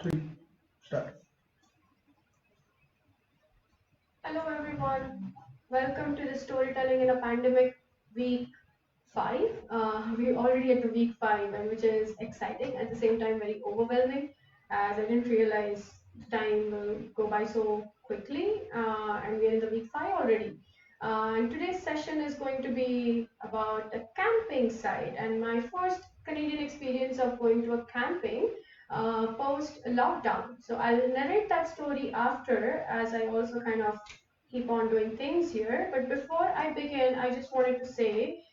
Three, start. Hello everyone, welcome to the Storytelling in a Pandemic week 5. We're already at the week 5, and which is exciting, at the same time very overwhelming, as I didn't realize the time will go by so quickly, and we're in the week 5 already. And today's session is going to be about the camping side and my first Canadian experience of going to a camping post lockdown. So I'll narrate that story after, as I also kind of keep on doing things here. But before I begin, I just wanted to say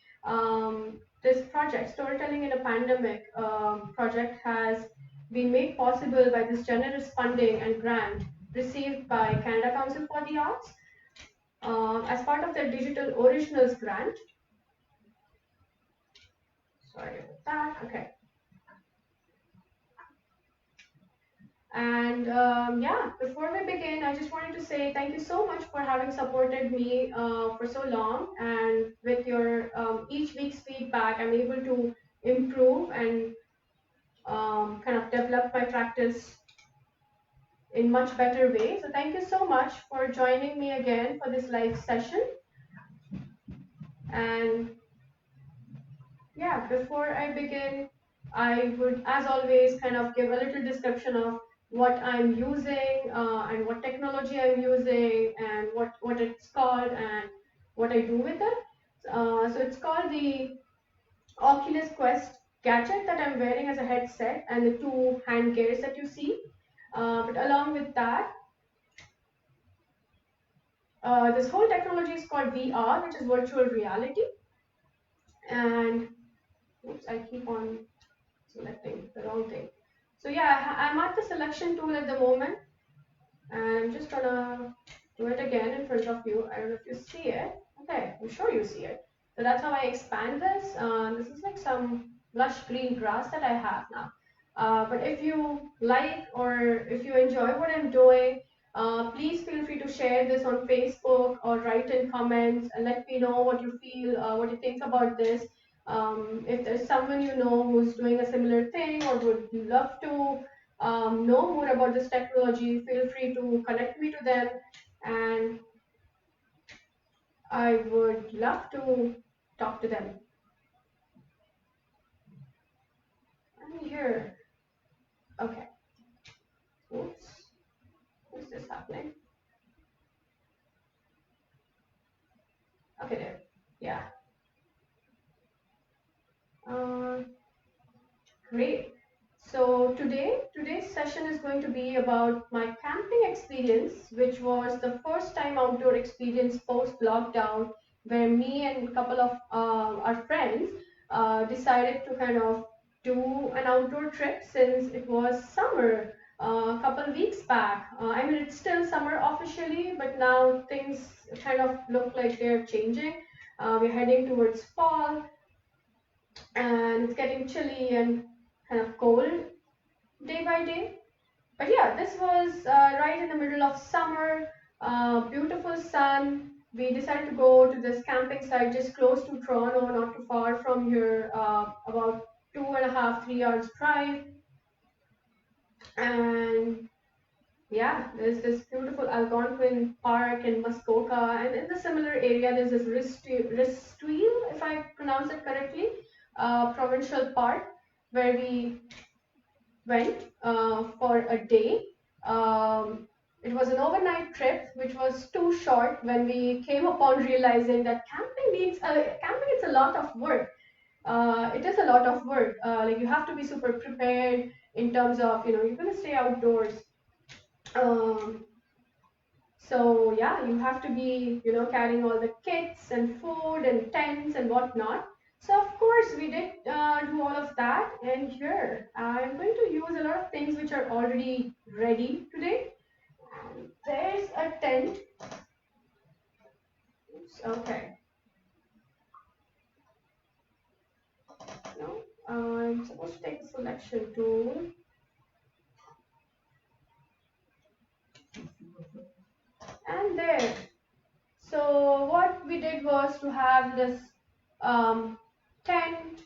this project, Storytelling in a Pandemic project, has been made possible by this generous funding and grant received by Canada Council for the Arts as part of their Digital Originals grant. Sorry about that. Okay. And yeah, before we begin, I just wanted to say thank you so much for having supported me for so long. And with your each week's feedback, I'm able to improve and kind of develop my practice in much better way. So thank you so much for joining me again for this live session. And yeah, before I begin, I would, as always, kind of give a little description of what I'm using and what technology I'm using and what it's called and what I do with it. So it's called the Oculus Quest gadget that I'm wearing as a headset and the two hand gears that you see. But along with that, this whole technology is called VR, which is virtual reality. And oops, I keep on selecting the wrong thing. So yeah, I'm at the selection tool at the moment, and I'm just gonna do it again in front of you. I don't know if you see it. Okay, I'm sure you see it. So that's how I expand this. This is like some lush green grass that I have now. But if you like or if you enjoy what I'm doing, please feel free to share this on Facebook or write in comments and let me know what you feel, what you think about this. If there's someone you know who's doing a similar thing or would love to know more about this technology, feel free to connect me to them, and I would love to talk to them. I'm here. Okay. Oops. What's this happening? Okay, there. Yeah. Uh, Great. So today's session is going to be about my camping experience, which was the first time outdoor experience post lockdown, where me and a couple of our friends decided to kind of do an outdoor trip since it was summer a couple weeks back. I mean, it's still summer officially, but now things kind of look like they're changing. We're heading towards fall, and it's getting chilly and kind of cold day by day. But yeah, this was right in the middle of summer, beautiful sun. We decided to go to this camping site just close to Toronto, not too far from here, about 2.5, 3 hours drive. And yeah, there's this beautiful Algonquin Park in Muskoka, and in the similar area, there's this Ristuil, if I pronounce it correctly, provincial park, where we went for a day. It was an overnight trip, which was too short when we came upon realizing that camping is a lot of work. It is a lot of work. Like you have to be super prepared in terms of you're gonna stay outdoors. Um, so yeah, you have to be carrying all the kits and food and tents and whatnot. So of course we did do all of that, and here I'm going to use a lot of things which are already ready today. And there's a tent. Oops, okay. No, I'm supposed to take the selection tool. And there. So what we did was to have this tent,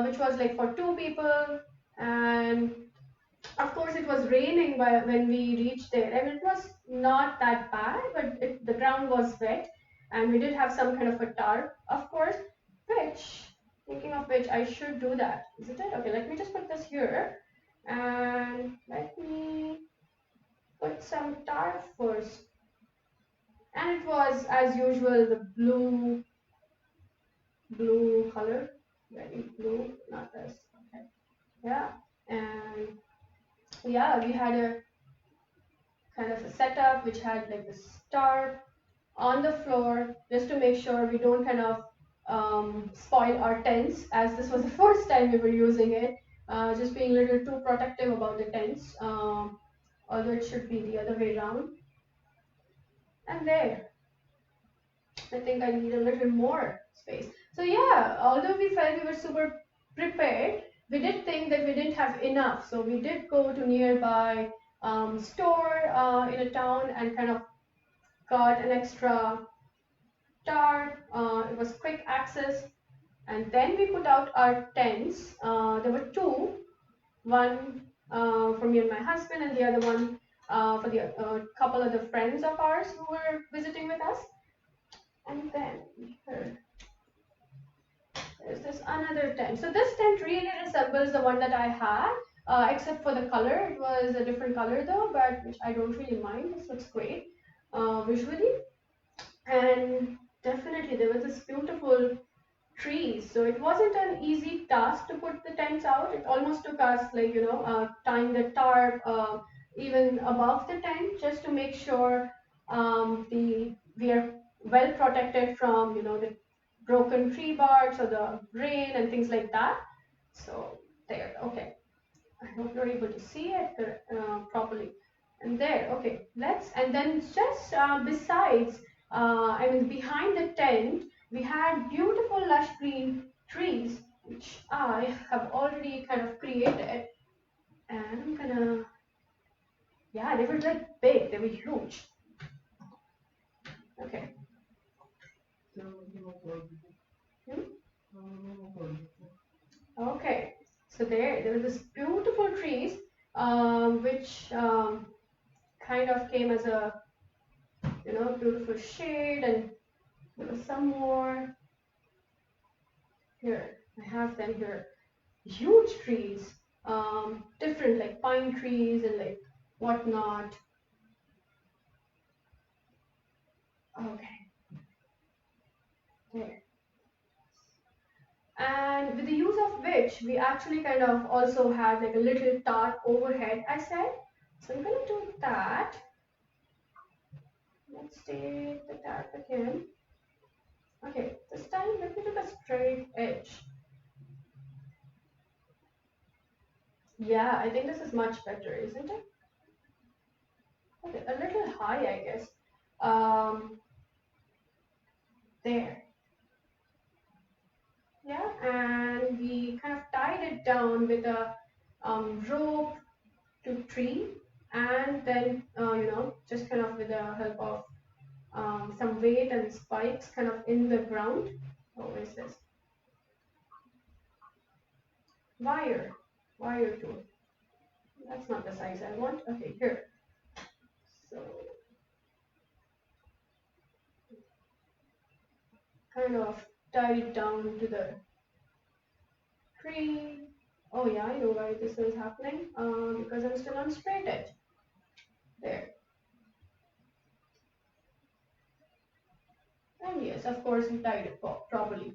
which was like for two people, and Of course, it was raining when we reached there, and it was not that bad, but the ground was wet, and we did have some kind of a tarp, of course. Which, thinking of which, I should do that, isn't it? Okay, let me just put this here, and let me put some tarp first. And it was, as usual, the blue color, very blue, not this. Okay, yeah, and yeah, we had a kind of a setup which had like the star on the floor just to make sure we don't kind of spoil our tents, as this was the first time we were using it. Just being a little too protective about the tents, although it should be the other way around. And there, I think I need a little more space. So yeah, although we felt we were super prepared, we did think that we didn't have enough. So we did go to nearby store in a town and kind of got an extra tarp. It was quick access, and then we put out our tents. There were two, one for me and my husband, and the other one for the couple of the friends of ours who were visiting with us. And then here, there's this another tent. So this tent really resembles the one that I had, except for the color. It was a different color though, but which I don't really mind. This looks great visually. And definitely there was this beautiful trees. So it wasn't an easy task to put the tents out. It almost took us like, tying the tarp even above the tent just to make sure we are well protected from, the broken tree barks or the rain and things like that. So there, okay. I hope you're able to see it properly. And there, okay, and then just besides, behind the tent, we had beautiful lush green trees, which I have already kind of created. And I'm gonna, yeah, they were like big, they were huge. Okay. Okay, so there were this beautiful trees, which kind of came as a, beautiful shade, and there was some more. Here, I have them here. Huge trees, different like pine trees and like whatnot. Okay, there. And with the use of which, we actually kind of also had like a little tarp overhead, I said. So I'm gonna do that. Let's take the tarp again. Okay, this time let me do a straight edge. Yeah, I think this is much better, isn't it? Okay, a little high, I guess. There. Yeah, and we kind of tied it down with a rope to tree, and then just kind of with the help of some weight and spikes kind of in the ground. Oh, what is this? Wire tool. That's not the size I want. Okay, here. So kind of tie it down to the tree. Oh yeah, I know why this is happening. Because I'm still on straight edge. There. And yes, of course, we tied it properly.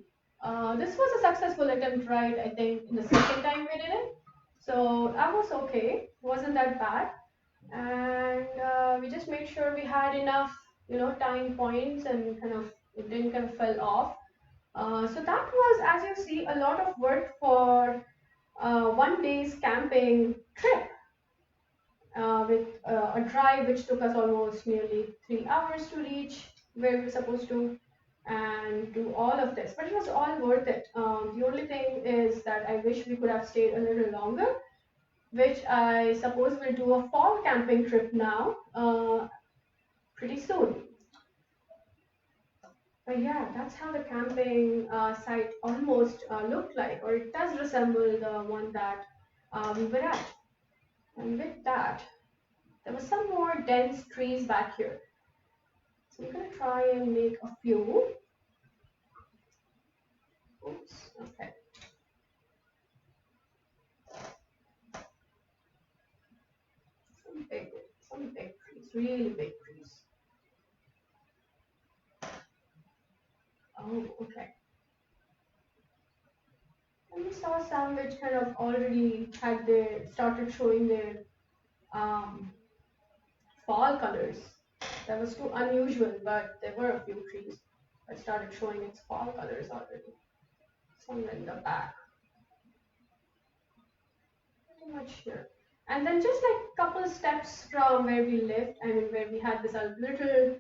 This was a successful attempt, right? I think in the second time we did it. So that was okay. Wasn't that bad. And we just made sure we had enough, tying points, and kind of it didn't kind of fell off. So that was, as you see, a lot of work for one day's camping trip with a drive which took us almost nearly 3 hours to reach where we were supposed to and do all of this. But it was all worth it. The only thing is that I wish we could have stayed a little longer, which I suppose we'll do a fall camping trip now pretty soon. But yeah, that's how the camping site almost looked like, or it does resemble the one that we were at. And with that, there were some more dense trees back here. So we're gonna try and make a few. Oops, okay. Some big, some big trees, really big trees. Oh, okay. And we saw some which kind of already had their started showing their um, fall colors. That was too unusual, but there were a few trees that started showing its fall colors already. Some in the back, pretty much here. And then just like a couple steps from where we lived, I mean where we had this little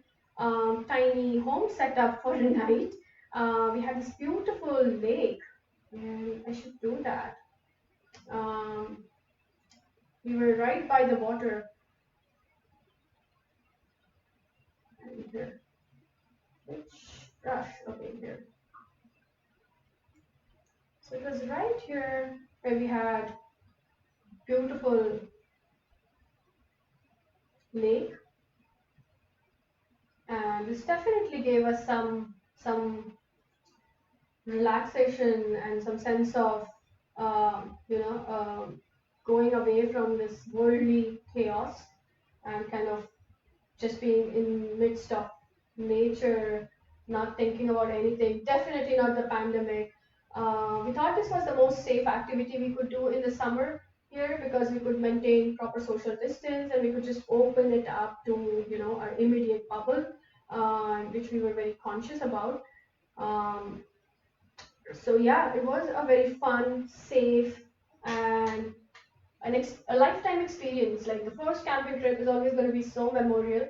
tiny home set up for a night, we had this beautiful lake, and I should do that. Um, we were right by the water, and here, which brush? Okay, here. So it was right here where we had beautiful lake, and this definitely gave us some relaxation and some sense of you know going away from this worldly chaos and kind of just being in midst of nature, not thinking about anything. Definitely not the pandemic. We thought this was the most safe activity we could do in the summer here because we could maintain proper social distance and we could just open it up to our immediate bubble, which we were very conscious about. Um, so yeah, it was a very fun, safe, and a lifetime experience. Like the first camping trip is always going to be so memorable,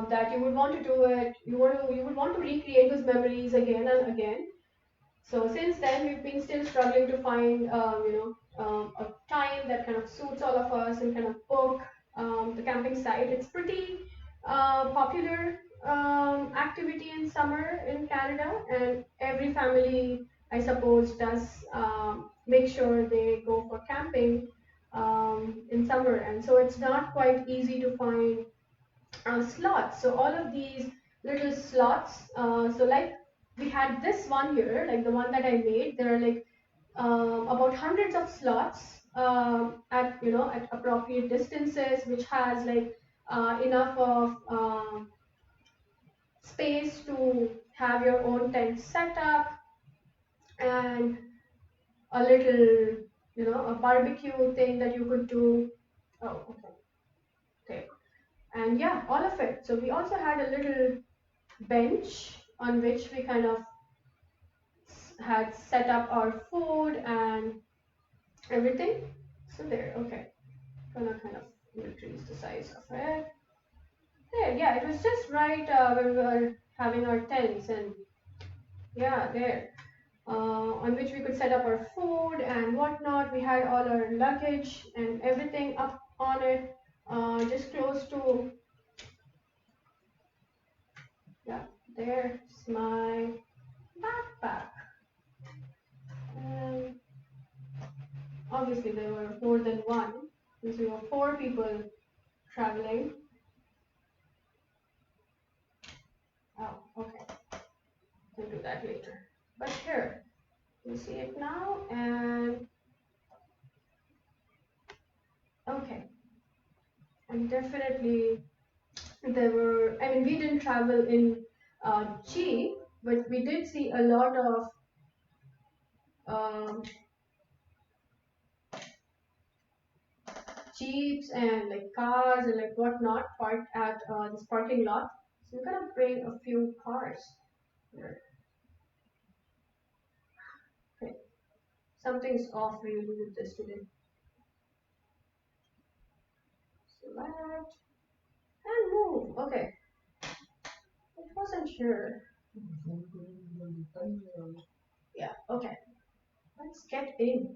that you would want to do it. You would want to recreate those memories again and again. So since then, we've been still struggling to find, a time that kind of suits all of us and kind of book the camping site. It's pretty popular activity in summer in Canada, and every family, I suppose, does make sure they go for camping in summer. And so it's not quite easy to find slots. So all of these little slots. So like we had this one here, like the one that I made. There are like about hundreds of slots at at appropriate distances, which has like enough of space to have your own tent set up and a little a barbecue thing that you could do. Oh, okay, okay, and yeah, all of it. So we also had a little bench on which we kind of had set up our food and everything. So there, okay. Gonna kind of increase the size of it. There, yeah, it was just right where we were having our tents, and yeah, there. On which we could set up our food and whatnot. We had all our luggage and everything up on it, just close to, yeah, there's my backpack. And obviously, there were more than one, since we were four people traveling. Oh, okay. We'll do that later. But here, you see it now, and okay. And definitely, there were, I mean, we didn't travel in cheap, but we did see a lot of um, jeeps and like cars and like whatnot parked at this parking lot. So we're gonna bring a few cars here. Okay, something's off really with this today. Select and move. Okay, it wasn't sure. Yeah, okay. Let's get in.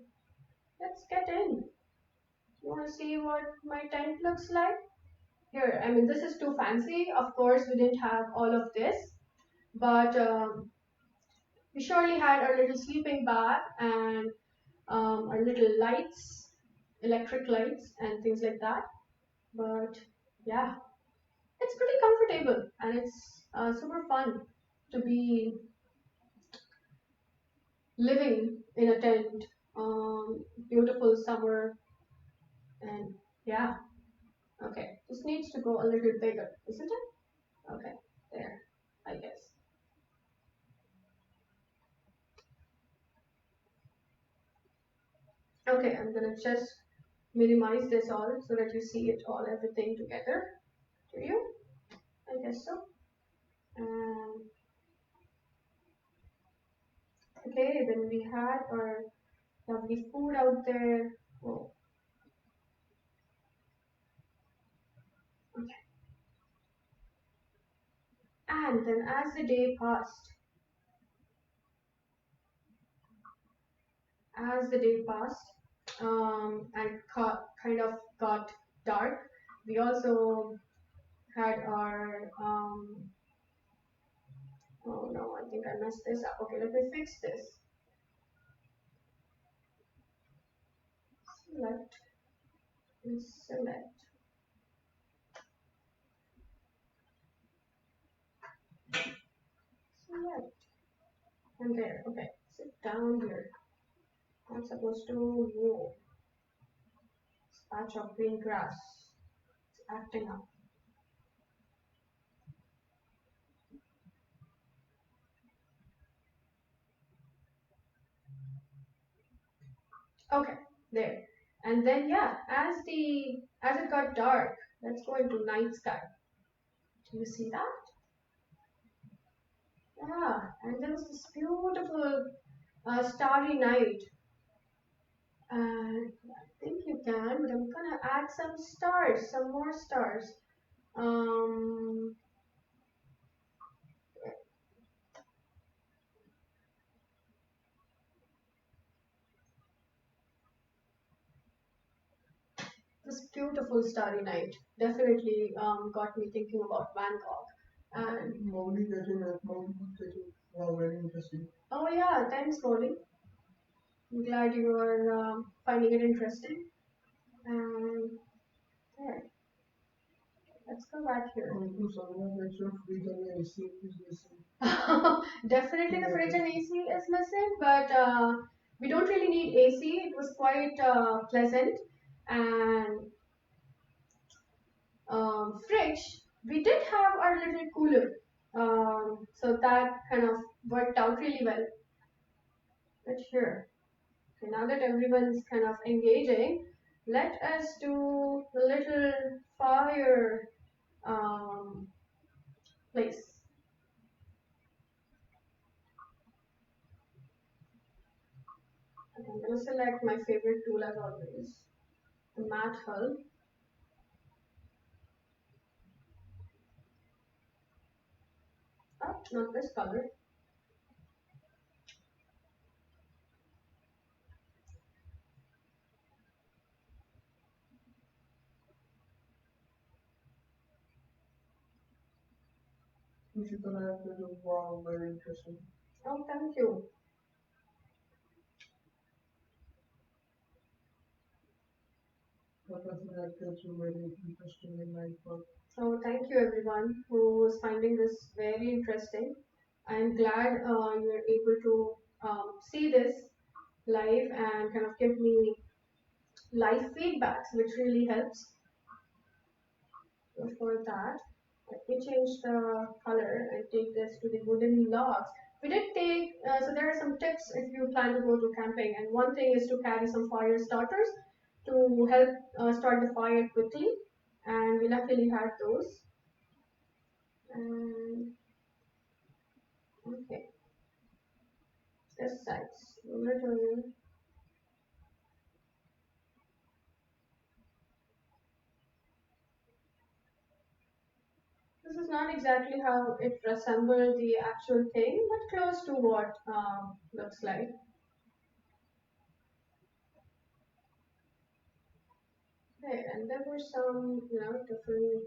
Let's get in. You want to see what my tent looks like? Here, I mean, this is too fancy. Of course, we didn't have all of this, but we surely had our little sleeping bag and our little lights. electric lights and things like that. But yeah, it's pretty comfortable and it's super fun to be living in a tent. Beautiful summer, and yeah, okay. This needs to go a little bigger, isn't it? Okay, there, I guess. Okay, I'm gonna just minimize this all so that you see it all, everything together. Do you? I guess so. And okay, then we had our lovely food out there. Oh, okay. And then as the day passed, and kind of got dark, we also had our oh no, I think I messed this up. Okay, let me fix this. Select and select. Select. And there. Okay. Sit down here. I'm supposed to move. This patch of green grass. It's acting up. Okay, there. And then yeah, as it got dark, let's go into night sky. Do you see that? Yeah, and there was this beautiful starry night. And I think you can, but I'm gonna add some stars, some more stars. Um, this beautiful starry night definitely got me thinking about Bangkok. And Mowgli tattoo, Mowgli tattoo. Wow, very interesting. Oh yeah, thanks, Molly. I'm glad you are finding it interesting. And there, let's go back here. Definitely, the fridge and AC is missing, but we don't really need AC. It was quite pleasant, and fridge, we did have our little cooler. So that kind of worked out really well. But here, okay, now that everyone's kind of engaging, let us do the little fire um, place. And I'm going to select my favorite tool as always, the matte hull. Oh, not this color. You should connect with the wow, very interesting. Oh, thank you. That was very interesting in my book. So thank you everyone who was finding this very interesting. I'm glad you're able to see this live and kind of give me live feedbacks, which really helps. So for that, let me change the color and take this to the wooden logs. We did take, so there are some tips if you plan to go to camping, and one thing is to carry some fire starters to help start the fire quickly, and we luckily had those. And okay, this side's a little. This is not exactly how it resembled the actual thing, but close to what looks like. Okay, and there were some, different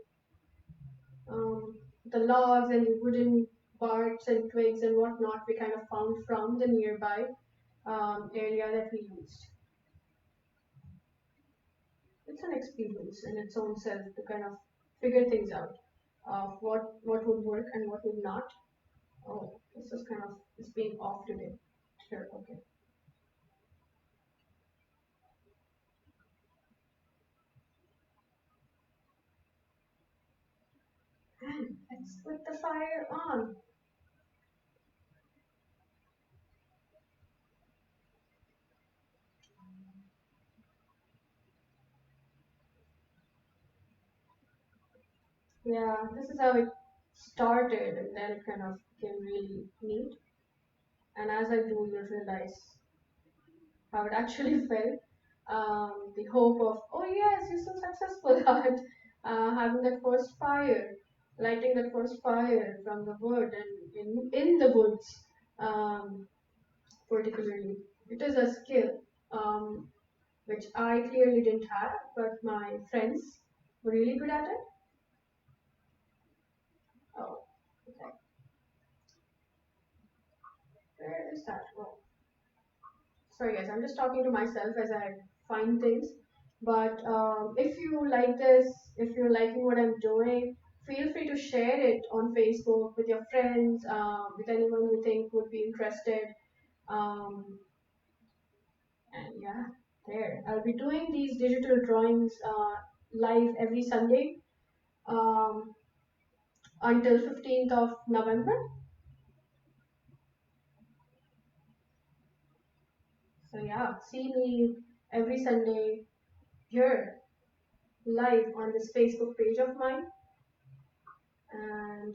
the logs and the wooden barks and twigs and whatnot we kind of found from the nearby area that we used. it's an experience in its own self to kind of figure things out of what would work and what would not. Oh, this is kind of it's being off today. Sure, okay. And let's put the fire on. Yeah, this is how it started, and then it kind of became really neat. And as I do, you realize how it actually felt. The hope of, oh yes, you're so successful at having that first fire, lighting that first fire from the wood and in the woods, um, particularly. It is a skill which I clearly didn't have, but my friends were really good at it. Oh, okay. Where is that? Oh, sorry guys, I'm just talking to myself as I find things. But if you like this, if you're liking what I'm doing, feel free to share it on Facebook with your friends, with anyone you think would be interested. Um, and yeah, there. I'll be doing these digital drawings live every Sunday um, until 15th of November. So yeah, see me every Sunday here live on this Facebook page of mine. And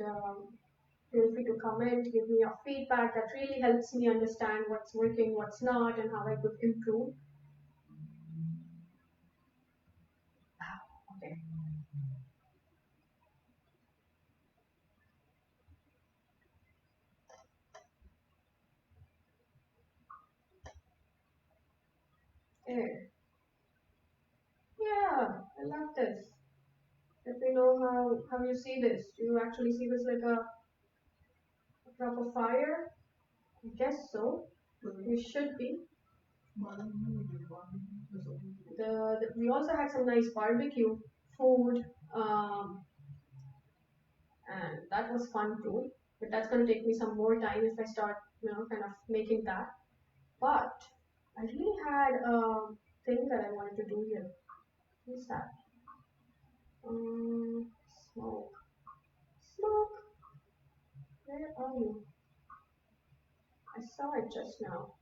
feel free to comment, give me your feedback. That really helps me understand what's working, what's not, and how I could improve. Okay. There. Yeah, I love this. Let me know how you see this. Do you actually see this like a proper fire? I guess so. You should be. We also had some nice barbecue food, um, and that was fun too. But that's gonna take me some more time if I start, kind of making that. But I really had a thing that I wanted to do here. What's that? Smoke. Smoke. Where are you? I saw it just now.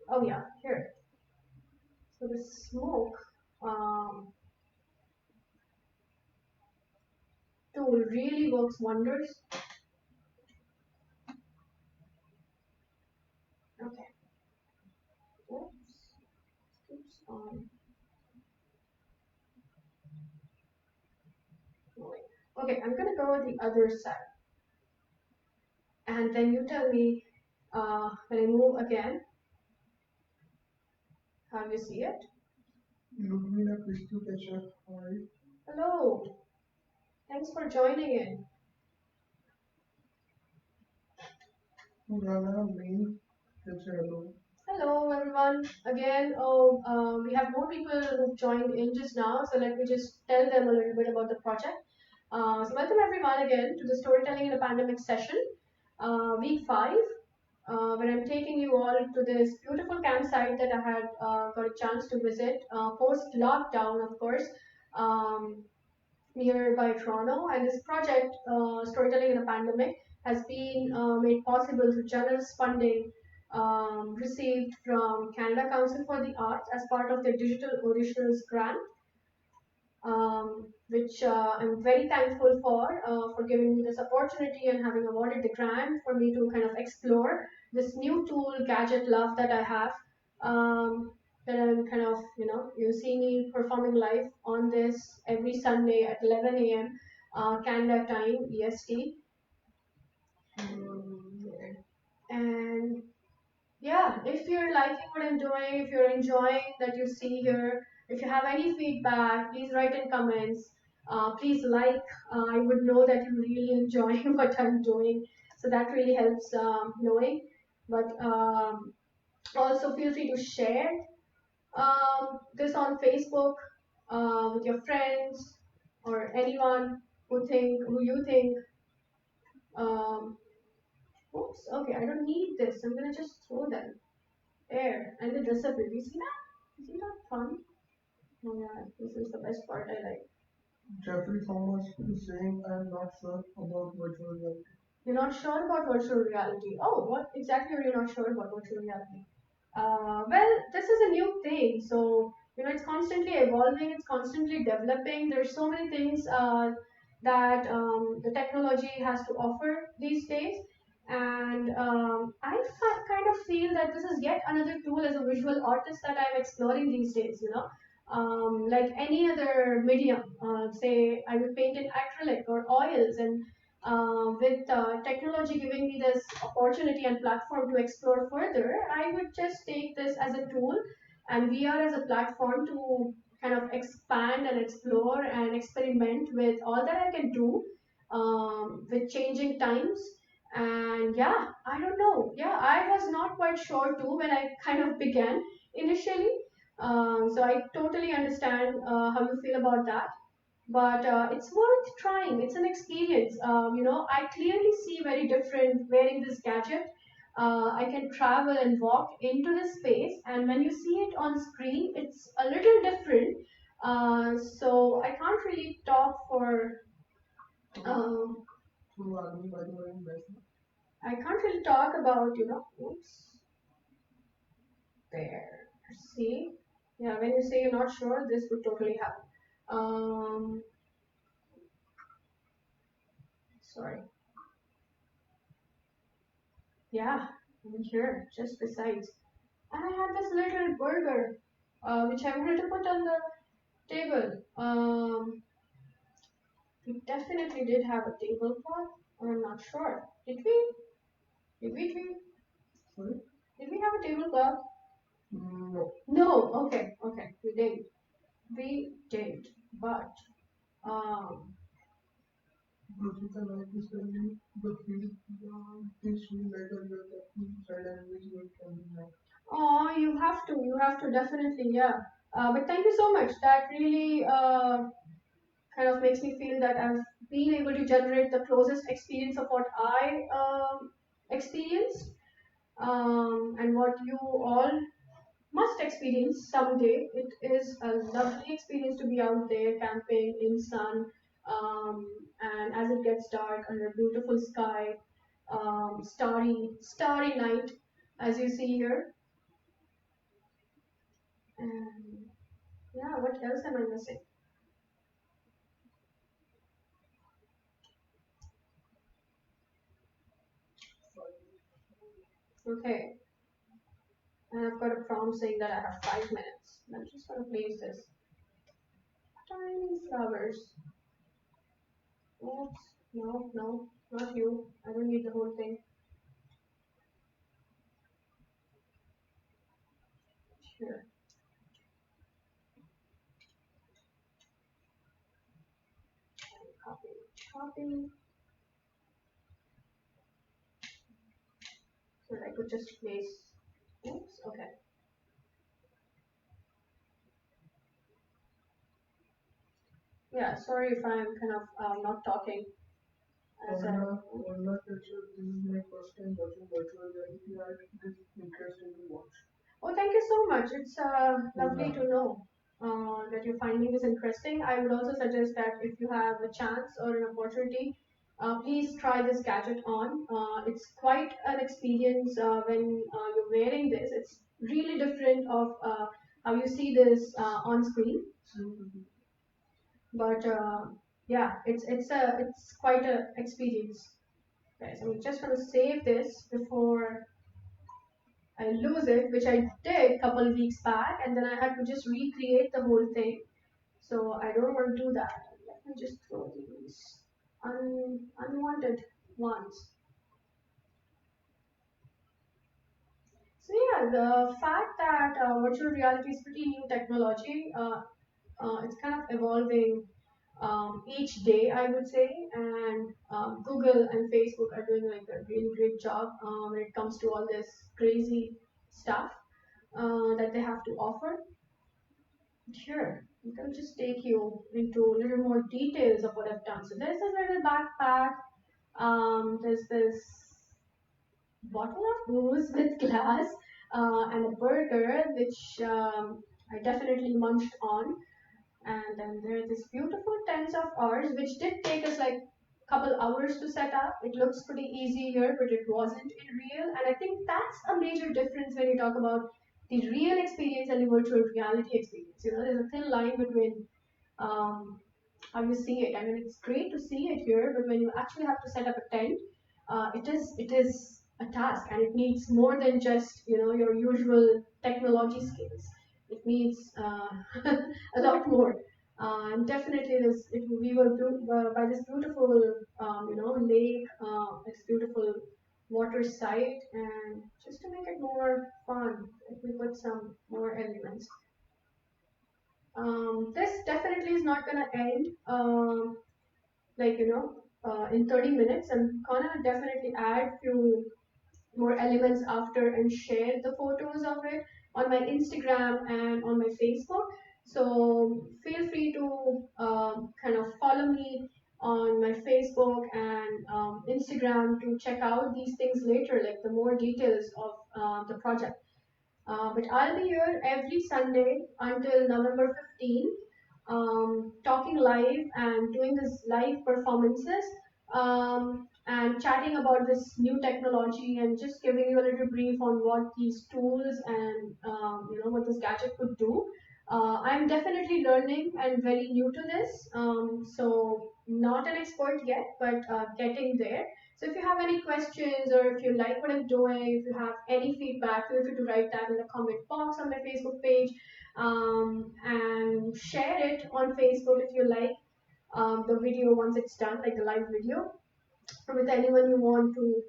Oh yeah, here. So the smoke um, tool really works wonders. Okay. Oops. Keeps on going. Okay, I'm gonna go with the other side, and then you tell me when I move again how you see it. Ludmila Kristupesha, hi. Hello. Thanks for joining in. Murana main hello. Hello, everyone. Again, we have more people who've joined in just now, so let me just tell them a little bit about the project. So, welcome everyone again to the Storytelling in a Pandemic session, week 5, where I'm taking you all to this beautiful campsite that I had got a chance to visit post lockdown, of course. Um, Nearby Toronto. And this project, Storytelling in a Pandemic, has been made possible through generous funding received from Canada Council for the Arts as part of their Digital Originals grant, which I'm very thankful for giving me this opportunity and having awarded the grant for me to kind of explore this new tool, gadget love that I have. Um, that I'm kind of, you see me performing live on this every Sunday at 11 a.m. Canada time, EST. And yeah, if you're liking what I'm doing, if you're enjoying that you see here, if you have any feedback, please write in comments. Please like. I would know that you're really enjoying what I'm doing, so that really helps knowing. But also feel free to share this on Facebook with your friends or anyone who you think. Um, Oops. Okay, I don't need this. I'm gonna just throw them there and they disappear. You see that? Isn't that fun? Oh yeah, this is the best part. I like. Jeffrey Thomas is saying, I am not sure about virtual reality. You're not sure about virtual reality. Oh, what exactly are you not sure about virtual reality? Well, this is a new thing, so it's constantly evolving. It's constantly developing. There's so many things that the technology has to offer these days, and kind of feel that this is yet another tool as a visual artist that I'm exploring these days. Like any other medium, say I would paint in acrylic or oils, and with technology giving me this opportunity and platform to explore further, I would just take this as a tool and VR as a platform to kind of expand and explore and experiment with all that I can do with changing times. And yeah, I don't know. Yeah, I was not quite sure too when I kind of began initially. So I totally understand how you feel about that, but it's worth trying. It's an experience. I clearly see very different wearing this gadget. I can travel and walk into the space, and when you see it on screen, it's a little different. So I can't really talk for. Um, I can't really talk about Oops, there. See, yeah. When you say you're not sure, this would totally happen. Sorry. Yeah, I'm here, just besides. And I had this little burger, which I wanted to put on the table. We definitely did have a tablecloth, or I'm not sure. Did we? Did we? Sorry? Did we have a tablecloth? No. No. Okay. Okay. We did. We did. But um. Rosita like is telling the field this will later your side and which will can be now. Oh, you have to. You have to definitely. Yeah. But thank you so much. That really kind of makes me feel that I've been able to generate the closest experience of what I experienced, and what you all must experience someday. It is a lovely experience to be out there camping in sun, and as it gets dark under beautiful sky, starry night, as you see here. And yeah, what else am I missing? Okay, and I've got a prompt saying that I have 5 minutes. I'm just gonna place this. Tiny flowers. Oops. No, no, not you. I don't need the whole thing. Here. Copy. Copy. So I could just place. Oops. Okay. Yeah. Sorry if I'm kind of not talking. As Varna, this is my first time watching virtual reality. It is interesting to watch. Oh, thank you so much. It's lovely to know that you're finding this interesting. I would also suggest that if you have a chance or an opportunity, please try this gadget on. It's quite an experience when you're wearing this. It's really different of how you see this on screen. But yeah, it's quite a experience. Guys, I'm just gonna save this before I lose it, which I did a couple weeks back, and then I had to just recreate the whole thing. So I don't want to do that. Let me just throw these unwanted ones. So yeah, the fact that virtual reality is pretty new technology, it's kind of evolving each day, I would say, and Google and Facebook are doing like a really great job when it comes to all this crazy stuff that they have to offer. Sure. I can just take you into a little more details of what I've done. So there's this little backpack. There's this bottle of booze with glass and a burger, which I definitely munched on. And then there's this beautiful tents of ours, which did take us like a couple hours to set up. It looks pretty easy here, but it wasn't in real. And I think that's a major difference when you talk about the real experience and the virtual reality experience. You know, there's a thin line between um, how you see it. I mean, it's great to see it here, but when you actually have to set up a tent, it is a task, and it needs more than just your usual technology skills. It needs a lot more. And definitely, we were by this beautiful, lake, this beautiful water site, and just to make it more fun, we put some more elements. This definitely is not gonna end like in 30 minutes. I'm gonna definitely add few more elements after and share the photos of it on my Instagram and on my Facebook. So feel free to kind of follow me on my Facebook and Instagram to check out these things later, like the more details of the project. But I'll be here every Sunday until November 15, talking live and doing this live performances, and chatting about this new technology and just giving you a little brief on what these tools and what this gadget could do. I'm definitely learning and very new to this, so not an expert yet, but getting there. So if you have any questions or if you like what I'm doing, if you have any feedback, feel free to write that in the comment box on my Facebook page, and share it on Facebook if you like the video once it's done, like the live video, with anyone you want to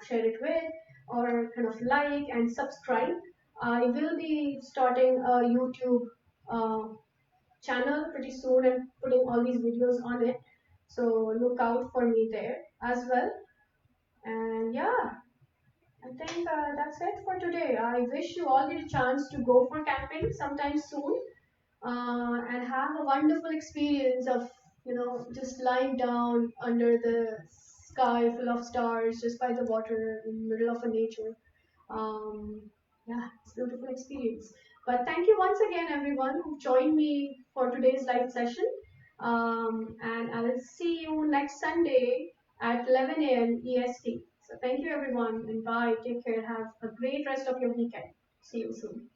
share it with, or kind of like and subscribe. I will be starting a YouTube uh, channel pretty soon and putting all these videos on it. So look out for me there as well. And yeah, I think that's it for today. I wish you all get a chance to go for camping sometime soon, and have a wonderful experience of just lying down under the sky full of stars, just by the water in the middle of a nature. um, yeah, it's a beautiful experience. But thank you once again, everyone who joined me for today's live session. And I will see you next Sunday at 11 a.m. EST. So thank you, everyone, and bye. Take care. Have a great rest of your weekend. See you soon.